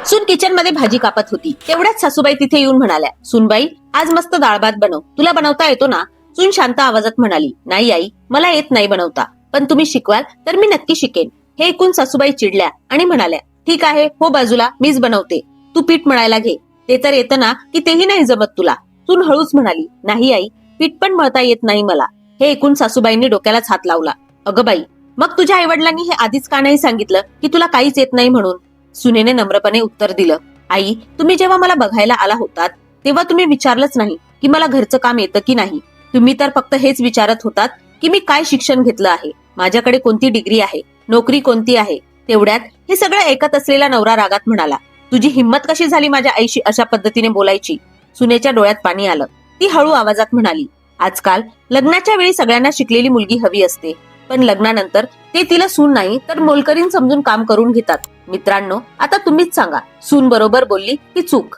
सून kitchen मध्ये भाजी कापत होती. तेवढ्याच सासूबाई तिथे येऊन म्हणाल्या, सूनबाई आज मस्त डाळ भात बनव, तुला बनवता येतो ना? सून शांत आवाजात म्हणाली, नाही आई, मला येत नाही बनवता, पण तुम्ही शिकवाल तर मी नक्की शिकेन. हे ऐकून सासूबाई चिडल्या आणि म्हणाल्या, ठीक आहे, हो बाजूला, मीच बनवते. तू पीठ मळायला घे. ते तर येतं ना की तेही नाही जमत तुला? सून हळूच म्हणाली, नाही आई, पीठ पण मळता येत नाही मला. हे ऐकून सासूबाईंनी डोक्यालाच हात लावला. अगं बाई, मग तुझ्या आईवडिलांनी हे आधीच का नाही सांगितलं की तुला काहीच येत नाही म्हणून? सुनेने नम्रपणे उत्तर दिलं, आई, तुम्ही जेव्हा मला बघायला आला होतात तेव्हा तुम्ही विचारलंच नाही की मला घरचं काम येतं की नाही. तुम्ही तर फक्त हेच विचारत होतात की मी काय शिक्षण घेतलं आहे, माझ्याकडे कोणती डिग्री आहे, नोकरी कोणती आहे. तेवढ्यात हे सगळं ऐकत असलेला नवरा रागात म्हणाला, तुझी हिंमत कशी झाली माझ्या आईशी अशा पद्धतीने बोलायची? सुनेच्या डोळ्यात पाणी आलं. ती हळू आवाजात म्हणाली, आजकाल लग्नाच्या वेळी सगळ्यांना शिकलेली मुलगी हवी असते, पण लग्नानंतर ते तिला सून नाही तर मोलकरीण समजून काम करून घेतात. मित्रांनो, आता तुम्हीच सांगा, सून बरोबर बोलली की चूक?